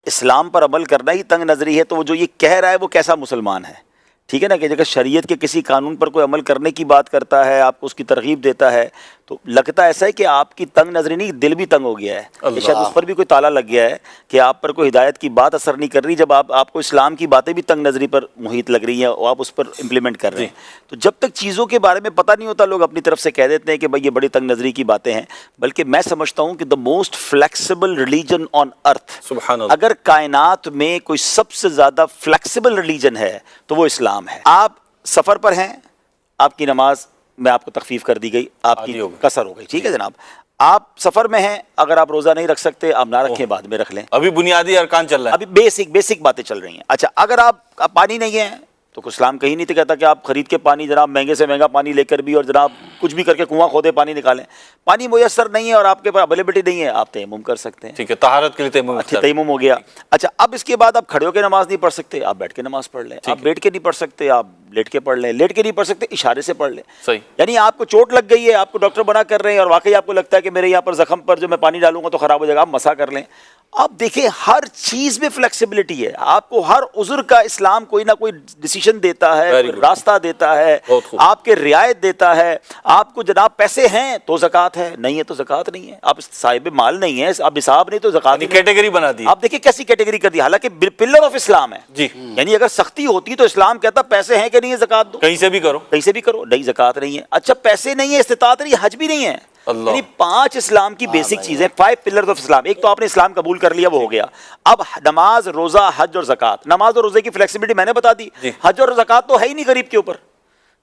اسلام پر عمل کرنا ہی تنگ نظری ہے تو وہ جو یہ کہہ رہا ہے وہ کیسا مسلمان ہے؟ ٹھیک ہے نا، کہ اگر شریعت کے کسی قانون پر کوئی عمل کرنے کی بات کرتا ہے، آپ کو اس کی ترغیب دیتا ہے، تو لگتا ایسا ہے کہ آپ کی تنگ نظری نہیں، دل بھی تنگ ہو گیا ہے، کہ شاید اس پر بھی کوئی تالا لگ گیا ہے کہ آپ پر کوئی ہدایت کی بات اثر نہیں کر رہی، جب آپ کو اسلام کی باتیں بھی تنگ نظری پر محیط لگ رہی ہیں اور آپ اس پر امپلیمنٹ کر رہے ہیں۔ تو جب تک چیزوں کے بارے میں پتہ نہیں ہوتا، لوگ اپنی طرف سے کہہ دیتے ہیں کہ بھائی یہ بڑی تنگ نظری کی باتیں ہیں، بلکہ میں سمجھتا ہوں کہ the most flexible religion on earth, سبحان اللہ، اگر کائنات میں کوئی سب سے زیادہ فلیکسیبل ریلیجن ہے تو وہ اسلام ہے۔ آپ سفر پر ہیں، آپ کی نماز میں آپ کو تخفیف کر دی گئی، آپ کی قصر ہو گئی، ٹھیک ہے جناب۔ آپ سفر میں ہیں، اگر آپ روزہ نہیں رکھ سکتے آپ نہ رکھیں، بعد میں رکھ لیں، ابھی بنیادی ارکان چل رہا ہے، ابھی بیسک باتیں چل رہی ہیں۔ اچھا، اگر آپ پانی نہیں ہے تو اسلام کہیں نہیں تو کہتا کہ آپ خرید کے پانی، جناب مہنگے سے مہنگا پانی لے کر بھی، اور جناب کچھ بھی کر کے کنواں کھودے پانی نکالیں، پانی میسر نہیں ہے اور آپ کے پاس اویلیبلٹی نہیں ہے، آپ تیمم کر سکتے ہیں، ٹھیک ہے، طہارت کے لیے تیمم ہو گیا۔ اچھا، اب اس کے بعد آپ کھڑے ہو کے نماز نہیں پڑھ سکتے، آپ بیٹھ کے نماز پڑھ لیں، آپ بیٹھ کے نہیں پڑھ سکتے آپ لیٹ کے پڑھ لیں، لیٹ کے نہیں پڑھ سکتے اشارے سے پڑھ لیں، صحیح، یعنی آپ کو چوٹ لگ گئی ہے، آپ کو ڈاکٹر بنا کر رہے ہیں اور واقعی آپ کو لگتا ہے کہ میرے یہاں پر زخم پر جو میں پانی ڈالوں گا تو خراب ہو جائے گا، آپ مسا کر لیں۔ آپ دیکھیں ہر چیز میں فلیکسیبلٹی ہے، آپ کو ہر عذر کا اسلام کوئی نہ کوئی ڈیسیشن دیتا ہے، کوئی راستہ دیتا ہے، آپ کے رعایت دیتا ہے۔ آپ کو جناب پیسے ہیں تو زکوٰۃ ہے، نہیں ہے تو زکوٰۃ نہیں ہے، آپ صاحب مال نہیں ہے، آپ حساب نہیں تو زکوٰۃ نہیں، کیٹیگری بنا دی۔ آپ دیکھیں کیسی کیٹیگری کر دی، حالانکہ پلر آف اسلام ہے جی، یعنی اگر سختی ہوتی تو اسلام کہتا پیسے ہیں کہ نہیں ہے زکوٰۃ دو، کہیں سے بھی کرو، کہیں سے بھی کرو، نہیں زکوٰۃ نہیں ہے۔ اچھا، پیسے نہیں ہے، استطاعت نہیں ہے، حج بھی نہیں ہے، یعنی 5 اسلام کی بیسک چیزیں، 5 پلرز آف اسلام۔ ایک تو آپ نے اسلام قبول کر لیا، وہ ہو گیا۔ اب نماز، روزہ، حج اور زکوٰۃ۔ نماز اور روزے کی فلیکسیبلٹی میں نے بتا دی، حج اور زکوٰۃ تو ہے ہی نہیں غریب کے اوپر،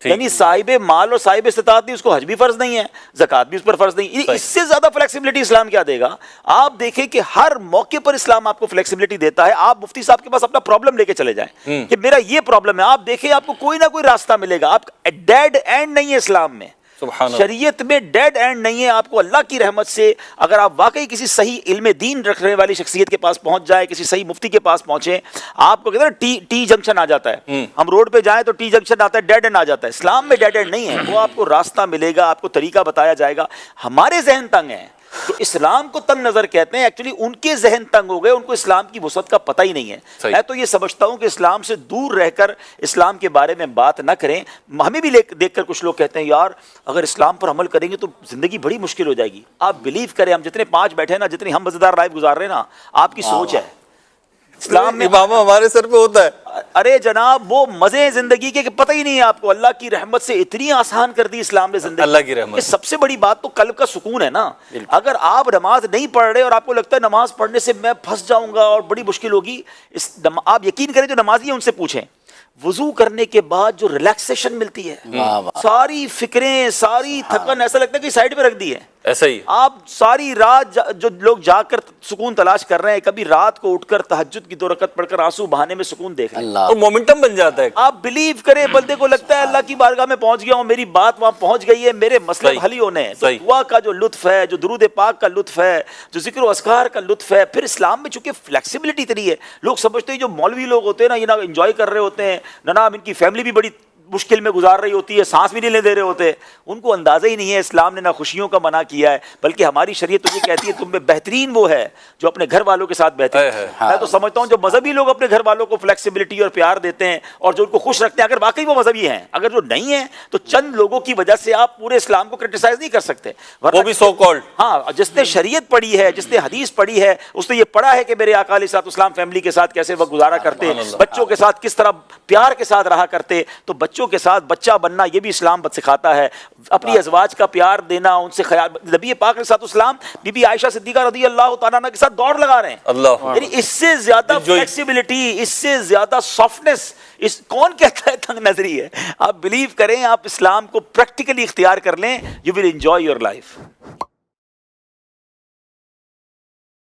یعنی صاحب مال اور صاحب استطاعت نہیں، اس کو حج بھی فرض نہیں ہے، زکوٰۃ بھی اس پر فرض نہیں، اس سے زیادہ فلیکسیبلٹی اسلام کیا دے گا؟ آپ دیکھیں کہ ہر موقع پر اسلام آپ کو فلیکسیبلٹی دیتا ہے۔ آپ مفتی صاحب کے پاس اپنا پرابلم لے کے چلے جائیں کہ میرا یہ پرابلم ہے، آپ دیکھیں آپ کو کوئی نہ کوئی راستہ ملے گا۔ آپ ڈیڈ اینڈ نہیں ہے اسلام میں، شریعت میں ڈیڈ اینڈ نہیں ہے۔ آپ کو اللہ کی رحمت سے اگر آپ واقعی کسی صحیح علم دین رکھنے والی شخصیت کے پاس پہنچ جائے، کسی صحیح مفتی کے پاس پہنچے، آپ کو کہتے ہیں ٹی جنکشن آ جاتا ہے، ہم روڈ پہ جائیں تو ٹی جنکشن آتا ہے، ڈیڈ اینڈ آ جاتا ہے۔ اسلام میں ڈیڈ اینڈ نہیں ہے، وہ آپ کو راستہ ملے گا، آپ کو طریقہ بتایا جائے گا۔ ہمارے ذہن تنگ ہیں تو اسلام کو تنگ نظر کہتے ہیں، ایکچولی ان کے ذہن تنگ ہو گئے، ان کو اسلام کی وسعت کا پتہ ہی نہیں ہے۔ میں تو یہ سمجھتا ہوں کہ اسلام سے دور رہ کر اسلام کے بارے میں بات نہ کریں۔ ہمیں بھی دیکھ کر کچھ لوگ کہتے ہیں یار اگر اسلام پر عمل کریں گے تو زندگی بڑی مشکل ہو جائے گی۔ آپ بلیو کریں، ہم جتنے 5 بیٹھے ہیں نا، جتنی ہم مزیدار لائف گزار رہے ہیں نا، آپ کی سوچ ہے اسلام میں امامہ ہمارے سر پہ ہوتا ہے۔ ارے جناب وہ مزے زندگی کے پتہ ہی نہیں ہے آپ کو، اللہ کی رحمت سے اتنی آسان کر دی اسلام نے زندگی، اللہ کی رحمت۔ سب سے بڑی بات تو قلب کا سکون ہے نا۔ اگر آپ نماز نہیں پڑھ رہے اور آپ کو لگتا ہے نماز پڑھنے سے میں پھنس جاؤں گا اور بڑی مشکل ہوگی، آپ یقین کریں جو نمازی ہیں ان سے پوچھیں، وضو کرنے کے بعد جو ریلیکسیشن ملتی ہے، ساری فکریں، ساری تھکن ایسا لگتا ہے کہ سائڈ پہ رکھ دی ہے۔ ایسا ہی آپ ساری رات جو لوگ جاگ کر سکون تلاش کر رہے ہیں، کبھی رات کو اٹھ کر تہجد کی 2 رکعت پڑھ کر آنسو بہانے میں سکون دیکھ رہے ہیں، اور مومنٹم بن جاتا ہے۔ آپ بلیو کریں بندے کو لگتا ہے اللہ کی بارگاہ میں پہنچ گیا ہوں، میری بات وہاں پہنچ گئی ہے، میرے مسئلے حل ہی ہونے ہیں۔ تو دعا کا جو لطف ہے، جو درود پاک کا لطف ہے، جو ذکر و اذکار کا لطف ہے، پھر اسلام میں چونکہ فلیکسیبلٹی اتنی ہے، لوگ سمجھتے ہیں جو مولوی لوگ ہوتے ہیں نا، یہ نہ انجوائے کر رہے ہوتے ہیں، نہ ان کی فیملی بھی بڑی مشکل میں گزار رہی ہوتی ہے، سانس بھی نہیں لے دے رہے ہوتے، ان کو اندازہ ہی نہیں ہے اسلام نے نہ خوشیوں کا منع کیا ہے، بلکہ ہماری شریعت تو یہ کہتی ہے تم میں بہترین وہ ہے جو اپنے گھر والوں کے ساتھ بہترین ہے۔ میں تو سمجھتا ہوں جو مذہبی لوگ اپنے گھر والوں کو فلیکسیبلٹی اور پیار دیتے ہیں اور جو ان کو خوش رکھتے ہیں، اگر واقعی وہ مذہبی ہیں، اگر جو نہیں ہیں تو چند لوگوں کی وجہ سے آپ پورے اسلام کو کرٹیسائز نہیں کر سکتے، وہ بھی سو کالڈ۔ ہاں، جس نے شریعت پڑھی ہے، جس نے حدیث پڑھی ہے، اس نے یہ پڑھا ہے کہ میرے آقا علیہ الصلوۃ والسلام فیملی کے ساتھ کیسے وقت گزارا کرتے، بچوں کے ساتھ کس طرح پیار کے ساتھ رہا کرتے، تو بچوں کے ساتھ بچہ بننا یہ بھی اسلام سکھاتا ہے، اپنی ازواج کا پیار دینا، ان سے خیال۔ نبی پاک علیہ الصلوۃ والسلام بی بی عائشہ صدیقہ رضی اللہ تعالیٰ عنہ کے ساتھ دوڑ لگا رہے ہیں، اللہ، یعنی اس سے زیادہ فلیکسیبلٹی، اس سے زیادہ سافٹنس کون کہتا ہے تنگ نظری ہے؟ آپ بلیو کریں، آپ اسلام کو پریکٹیکلی اختیار کر لیں، you will enjoy your life.